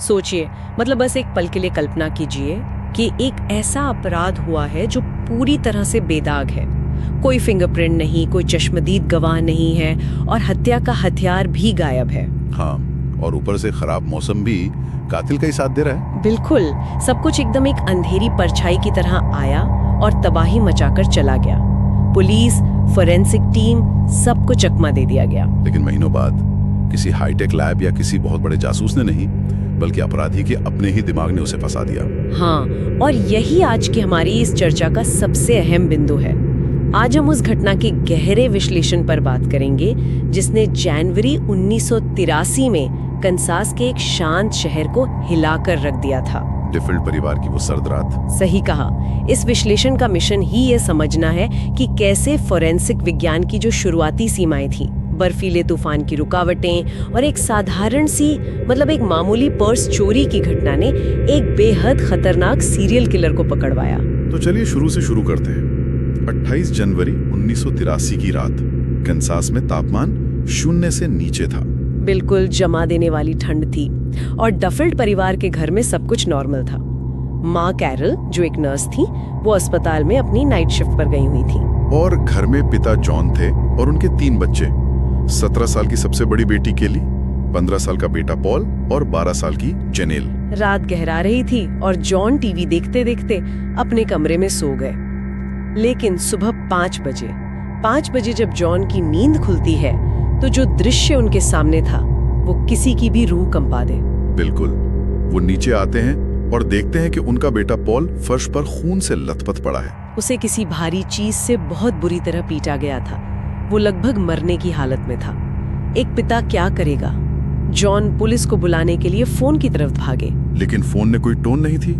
सोचिए, मतलब बस एक पल के लिए कल्पना कीजिए कि एक ऐसा अपराध हुआ है जो पूरी तरह से बेदाग है। कोई फिंगरप्रिंट नहीं, कोई चश्मदीद गवाह नहीं है और हत्या का हथियार भी गायब है। हाँ, और ऊपर से खराब मौसम भी कातिल का ही साथ दे रहा है। बिल्कुल, सब कुछ एकदम एक अंधेरी परछाई की तरह आया और तबाही मचाकर चला गया। पुलिस, फोरेंसिक टीम, सबको चकमा दे दिया गया। लेकिन महीनों बाद किसी हाईटेक लैब या किसी बहुत बड़े जासूस ने नहीं, बल्कि अपराधी के अपने ही दिमाग ने उसे फंसा दिया। हाँ, और यही आज की हमारी इस चर्चा का सबसे अहम बिंदु है। आज हम उस घटना के गहरे विश्लेषण पर बात करेंगे जिसने जनवरी 1983 में कंसास के एक शांत शहर को हिलाकर रख दिया था। डिफिल्ड परिवार की वो सर्द रात। सही कहा। इस विश्लेषण का मिशन ही ये समझना है कि कैसे फोरेंसिक विज्ञान की जो शुरुआती सीमाएं थी, बर्फीले तूफान की रुकावटें और एक साधारण सी मतलब एक मामूली पर्स चोरी की घटना ने एक बेहद खतरनाक सीरियल किलर को पकड़वाया। तो चलिए शुरू से शुरू करते हैं। 28 जनवरी 1983 की रात कंसास में तापमान 0 से नीचे था। बिल्कुल जमा देने वाली ठंड थी और डफिल्ड परिवार के घर में सब कुछ नॉर्मल था। माँ कैरल, जो एक नर्स थी, वो अस्पताल में अपनी नाइट शिफ्ट पर गई हुई थी। और घर में पिता जॉन थे और उनके 3 बच्चे, 17 साल की सबसे बड़ी बेटी केली, 15 साल का बेटा पॉल और 12 साल की जेनेल। रात गहरा रही थी और जॉन टीवी देखते देखते अपने कमरे में सो गए। लेकिन सुबह 5 बजे जब जॉन की नींद खुलती है तो जो दृश्य उनके सामने था वो किसी की भी रूह कंपा दे। बिल्कुल, वो नीचे आते हैं और देखते हैं कि उनका बेटा पॉल फर्श पर खून से लथपथ पड़ा है। उसे किसी भारी चीज से बहुत बुरी तरह पीटा गया था। वो लगभग मरने की हालत में था। एक पिता क्या करेगा? जॉन पुलिस को बुलाने के लिए फोन की तरफ भागे, लेकिन फोन ने कोई टोन नहीं थी,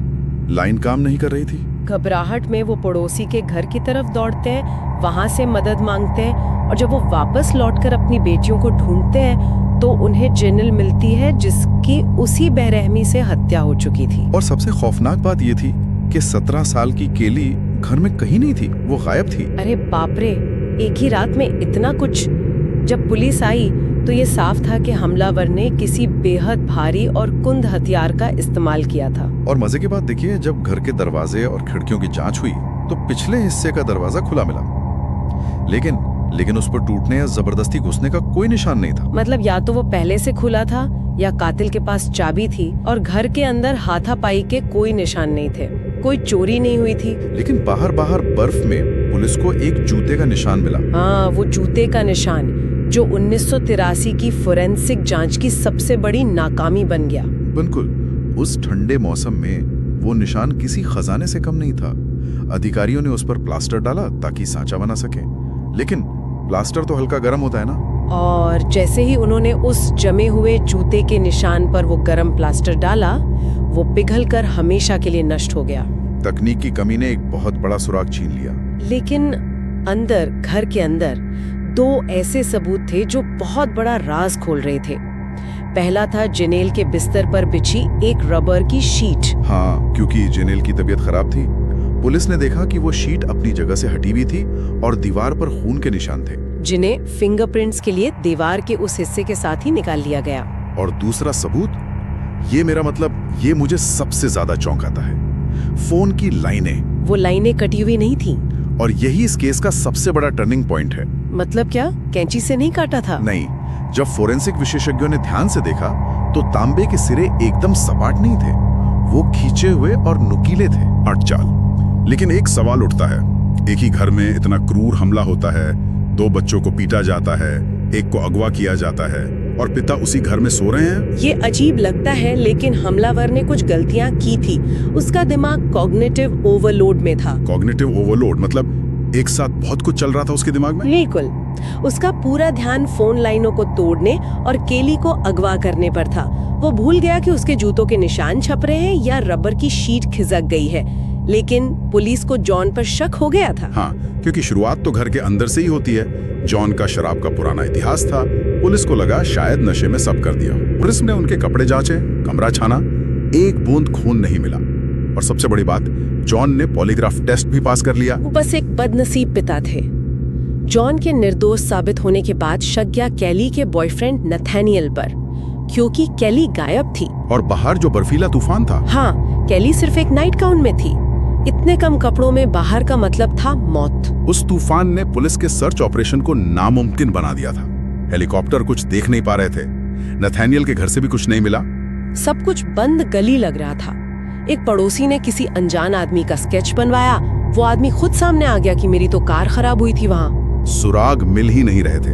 लाइन काम नहीं कर रही थी। घबराहट में वो पड़ोसी के घर की तरफ दौड़ते हैं, वहां से मदद मांगते हैं और जब वो वापस लौटकर अपनी बेटियों को ढूंढते हैं तो उन्हें जेनेल मिलती है जिसकी उसी बेरहमी से हत्या हो चुकी थी। और सबसे खौफनाक बात ये थी कि 17 साल की केली घर में कहीं नहीं थी, वो गायब थी। अरे बाप रे, एक ही रात में इतना कुछ। जब पुलिस आई तो ये साफ था कि हमलावर ने किसी बेहद भारी और कुंद हथियार का इस्तेमाल किया था। और मजे की बात देखिए, जब घर के दरवाजे और खिड़कियों की जांच हुई तो पिछले हिस्से का दरवाजा खुला मिला, लेकिन उस पर टूटने या जबरदस्ती घुसने का कोई निशान नहीं था। मतलब या तो वो पहले से खुला था या कातिल के पास चाबी थी और घर के अंदर हाथापाई के कोई निशान नहीं थे। कोई चोरी नहीं हुई थी। लेकिन बाहर बर्फ में पुलिस को एक जूते का निशान मिला। हाँ, वो जूते का निशान जो 1983 की फोरेंसिक जांच की सबसे बड़ी नाकामी बन गया। बिल्कुल, उस ठंडे मौसम में वो निशान किसी खजाने से कम नहीं था। अधिकारियों ने उस पर प्लास्टर डाला ताकि सांचा बना सके, लेकिन प्लास्टर तो हल्का गर्म होता है ना। और जैसे ही उन्होंने उस जमे हुए जूते के निशान पर वो गर्म प्लास्टर डाला, वो पिघलकर हमेशा के लिए नष्ट हो गया। तकनीक की कमी ने एक बहुत बड़ा सुराग छीन लिया। लेकिन अंदर, घर के अंदर 2 ऐसे सबूत थे जो बहुत बड़ा राज खोल रहे थे। पहला था जेनेल के बिस्तर पर बिछी एक रबर की शीट। हाँ, क्योंकि जेनेल की तबीयत खराब थी। पुलिस ने देखा कि वो शीट अपनी जगह से हटी हुई थी और दीवार पर खून के निशान थे, जिन्हें फिंगरप्रिंट्स के लिए दीवार के उस हिस्से के साथ ही निकाल लिया गया। और दूसरा सबूत, ये मुझे सबसे ज्यादा चौंकाता है, फोन की लाइनें। वो लाइनें कटी हुई नहीं थी। और यही इस केस का सबसे बड़ा टर्निंग पॉइंट है। मतलब क्या? कैंची से नहीं काटा था? नहीं, जब फोरेंसिक विशेषज्ञों ने ध्यान से देखा तो तांबे के सिरे एकदम सपाट नहीं थे, वो खींचे हुए और नुकीले थे। अटचाल। लेकिन एक सवाल उठता है, एक ही घर में इतना क्रूर हमला होता है, 2 बच्चों को पीटा जाता है, एक को अगवा किया जाता है और पिता उसी घर में सो रहे हैं। ये अजीब लगता है, लेकिन हमलावर ने कुछ गलतियां की थी। उसका दिमाग कॉग्निटिव ओवरलोड में था। कॉग्निटिव ओवरलोड मतलब एक साथ बहुत कुछ चल रहा था उसके दिमाग में। बिल्कुल, उसका पूरा ध्यान फोन लाइनों को तोड़ने और केली को अगवा करने पर था। वो भूल गया कि उसके जूतों के निशान छप रहे हैं या रबर की शीट खिसक गई है। लेकिन पुलिस को जॉन पर शक हो गया था। हाँ, क्योंकि शुरुआत तो घर के अंदर से ही होती है। जॉन का शराब का पुराना इतिहास था। पुलिस को लगा शायद नशे में सब कर दिया। पुलिस ने उनके कपड़े जांचे, कमरा छाना, एक बूंद खून नहीं मिला। और सबसे बड़ी बात, जॉन ने पॉलीग्राफ टेस्ट भी पास कर लिया। वो बस एक बदनसीब पिता थे। जॉन के निर्दोष साबित होने के बाद शक गया केली के बॉयफ्रेंड नथानियल पर। क्योंकि केली गायब थी। और बाहर जो बर्फीला तूफान था। हाँ, केली सिर्फ एक नाइट गाउन में थी। इतने कम कपड़ों में बाहर का मतलब था मौत। उस तूफान ने पुलिस के सर्च ऑपरेशन को नामुमकिन बना दिया था। हेलीकॉप्टर कुछ देख नहीं पा रहे थे। नथानियल के घर से भी कुछ नहीं मिला। सब कुछ बंद गली लग रहा था। एक पड़ोसी ने किसी अनजान आदमी का स्केच बनवाया। वो आदमी खुद सामने आ गया कि मेरी तो कार खराब हुई थी वहाँ। सुराग मिल ही नहीं रहे थे।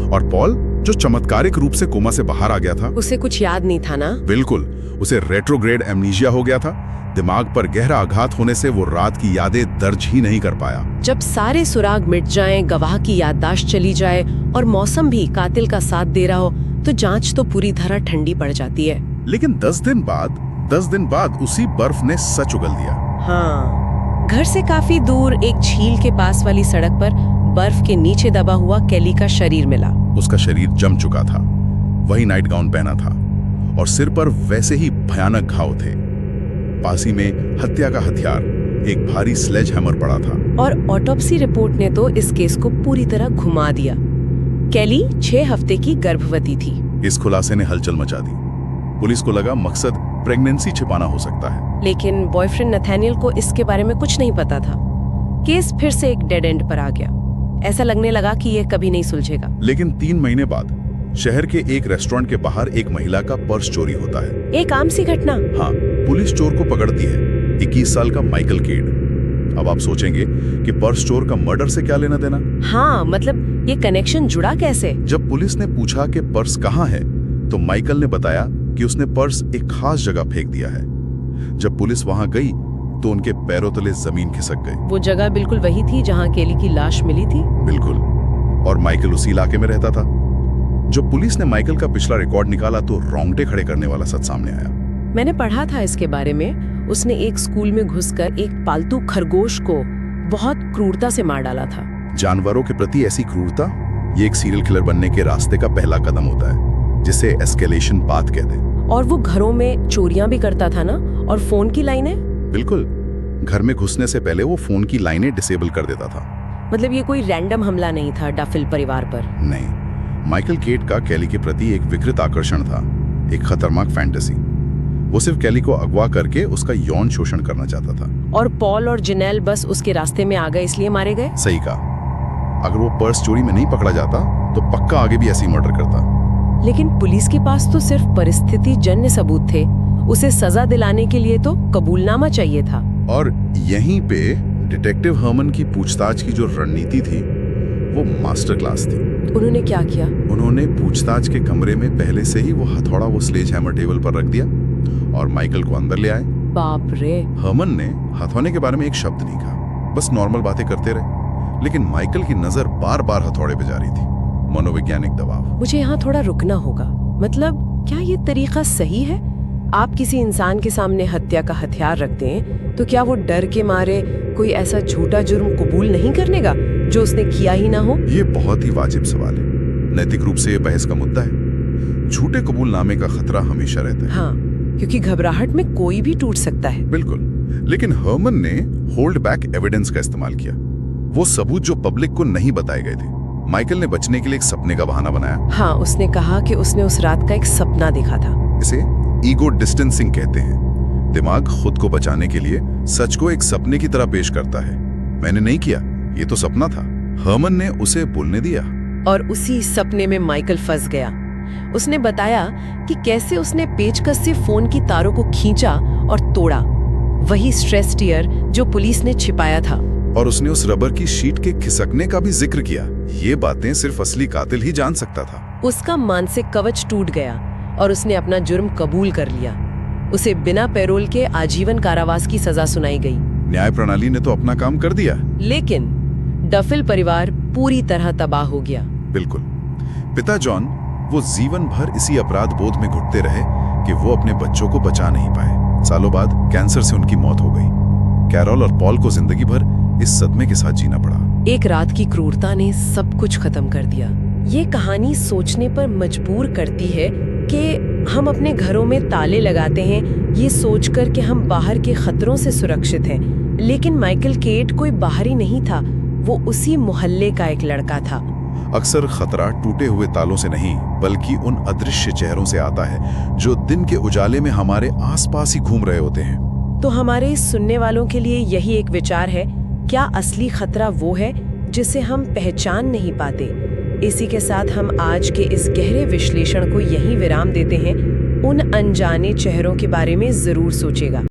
और पॉल, जो चमत्कारिक रूप से कोमा से बाहर आ गया था, उसे कुछ याद नहीं था ना? बिल्कुल, उसे रेट्रोग्रेड एमनीशिया हो गया था। दिमाग पर गहरा आघात होने से वो रात की यादें दर्ज ही नहीं कर पाया। जब सारे सुराग मिट जाएं, गवाह की याददाश्त चली जाए और मौसम भी कातिल का साथ दे रहा हो, तो जांच तो पूरी तरह ठंडी पड़ जाती है। लेकिन 10 दिन बाद उसी बर्फ ने सच उगल दिया। हाँ, घर से काफी दूर एक झील के पास वाली सड़क पर बर्फ के नीचे दबा हुआ केली का शरीर मिला। उसका शरीर जम चुका था, वही नाइट गाउन पहना था और सिर पर वैसे ही भयानक घाव थे। पासी में हत्या का हथियार, एक भारी स्लेज हैमर पड़ा था। और ऑटोप्सी रिपोर्ट ने तो इस केस को पूरी तरह घुमा दिया। केली 6 हफ्ते की गर्भवती थी। इस खुलासे ने हलचल मचा दी। पुलिस को लगा मकसद प्रेगनेंसी छिपाना हो सकता है। लेकिन बॉयफ्रेंड नथानियल को इसके बारे में कुछ नहीं पता था। केस फिर से एक डेड एंड पर आ गया। ऐसा लगने लगा कि यह कभी नहीं सुलझेगा। लेकिन 3 महीने बाद शहर के एक रेस्टोरेंट के बाहर एक महिला का पर्स चोरी होता है। एक आम सी घटना। हाँ, पुलिस चोर को पकड़ती है, 21 साल का माइकल केड। अब आप सोचेंगे कि पर्स चोर का मर्डर से क्या लेना देना? हाँ, मतलब ये कनेक्शन जुड़ा कैसे? जब पुलिस ने पूछा कि पर्स कहाँ है, तो माइकल ने बताया कि उसने पर्स एक खास जगह फेंक दिया है। जब पुलिस वहां गई तो उनके पैरों तले जमीन खिसक गई। वो जगह बिल्कुल वही थी जहां केली की लाश मिली थी। बिल्कुल, और माइकल उसी इलाके में रहता था। जब पुलिस ने माइकल का पिछला रिकॉर्ड निकाला तो रोंगटे खड़े करने वाला सच सामने आया। मैंने पढ़ा था इसके बारे में। उसने एक स्कूल में घुसकर एक पालतू खरगोश को बहुत क्रूरता से मार डाला था। जानवरों के प्रति ऐसी क्रूरता, ये एक सीरियल किलर बनने के रास्ते का पहला कदम होता है, जिसे एस्केलेशन पाथ कहते हैं। और वो घरों में चोरियां भी करता था ना? और फोन की लाइनें? बिल्कुल, घर में घुसने से पहले वो फोन की लाइनें डिसेबल कर देता था। मतलब ये कोई रैंडम हमला नहीं था डफिल परिवार पर? नहीं, माइकल केट का केली के प्रति एक विकृत आकर्षण था, एक खतरनाक फैंटेसी। वो सिर्फ केली को अगवा करके उसका यौन शोषण करना चाहता था। और पॉल और जिनेल बस उसके रास्ते में आ गए इसलिए मारे गए? सही कहा। अगर वो पर्स चोरी में नहीं पकड़ा जाता तो पक्का आगे भी ऐसे ही मर्डर करता। लेकिन पुलिस के पास तो सिर्फ परिस्थिति जन्य सबूत थे। उसे सजा दिलाने के लिए तो कबूलनामा चाहिए था। और यहीं पे डिटेक्टिव हर्मन की पूछताछ की जो रणनीति थी वो मास्टर क्लास थी। उन्होंने क्या किया? उन्होंने पूछताछ के कमरे में पहले से ही वो हथौड़ा वो स्लेज हैमर टेबल पर रख दिया और माइकल को अंदर ले आए। बाप रे! हर्मन ने हथौड़े के बारे में एक शब्द नहीं कहा, बस नॉर्मल बातें करते रहे। लेकिन माइकल की नजर बार बार हथौड़े पे जा रही थी। मनोवैज्ञानिक दबाव। मुझे यहाँ थोड़ा रुकना होगा। मतलब क्या ये तरीका सही है? आप किसी इंसान के सामने हत्या का हथियार रखते हैं तो क्या वो डर के मारे कोई ऐसा झूठा जुर्म कबूल नहीं करने का जो उसने किया ही ना हो? ये बहुत ही वाजिब सवाल है। नैतिक रूप से ये बहस का मुद्दा है। झूठे कबूलनामे का खतरा हमेशा रहता है। हाँ, क्योंकि घबराहट में कोई भी टूट सकता है। बिल्कुल, लेकिन हर्मन ने होल्ड बैक एविडेंस का इस्तेमाल किया। वो सबूत जो पब्लिक को नहीं बताए गए थे। माइकल ने बचने के लिए एक सपने का बहाना बनाया। हाँ, उसने कहा कि उसने उस रात का एक सपना देखा था। इसे ईगो डिस्टेंसिंग कहते हैं। दिमाग खुद को बचाने के लिए सच को एक सपने की तरह पेश करता है। मैंने नहीं किया, ये तो सपना था। हर्मन ने उसे बोलने दिया। और उसी सपने में माइकल फंस गया। उसने बताया कि कैसे उसने पेचकस से फोन की तारों को खींचा और तोड़ा, वही स्ट्रेस टीयर जो पुलिस ने छिपाया था। और उसने उस रबर की शीट के खिसकने का भी जिक्र किया। ये बातें सिर्फ असली कातिल ही जान सकता था। उसका मानसिक कवच टूट गया और उसने अपना जुर्म कबूल कर लिया। उसे बिना पैरोल के आजीवन कारावास की सजा सुनाई गई। न्याय प्रणाली ने तो अपना काम कर दिया। लेकिन डफिल परिवार पूरी तरह तबाह हो गया। बिल्कुल। पिता जॉन, वो जीवन भर इसी अपराध बोध में घुटते रहे कि वो अपने बच्चों को बचा नहीं पाए। सालों बाद कैंसर से उनकी मौत हो गई। कैरोल और पॉल को जिंदगी भर इस सदमे के साथ जीना पड़ा। एक रात की क्रूरता ने सब कुछ खत्म कर दिया। ये कहानी सोचने पर मजबूर करती है कि हम अपने घरों में ताले लगाते हैं ये सोचकर कि हम बाहर के खतरों से सुरक्षित हैं। लेकिन माइकल केट कोई बाहरी नहीं था, वो उसी मोहल्ले का एक लड़का था। अक्सर खतरा टूटे हुए तालों से नहीं बल्कि उन अदृश्य चेहरों से आता है जो दिन के उजाले में हमारे आसपास ही घूम रहे होते हैं। तो हमारे सुनने वालों के लिए यही एक विचार है, क्या असली खतरा वो है जिसे हम पहचान नहीं पाते? इसी के साथ हम आज के इस गहरे विश्लेषण को यहीं विराम देते हैं। उन अनजाने चेहरों के बारे में जरूर सोचेगा।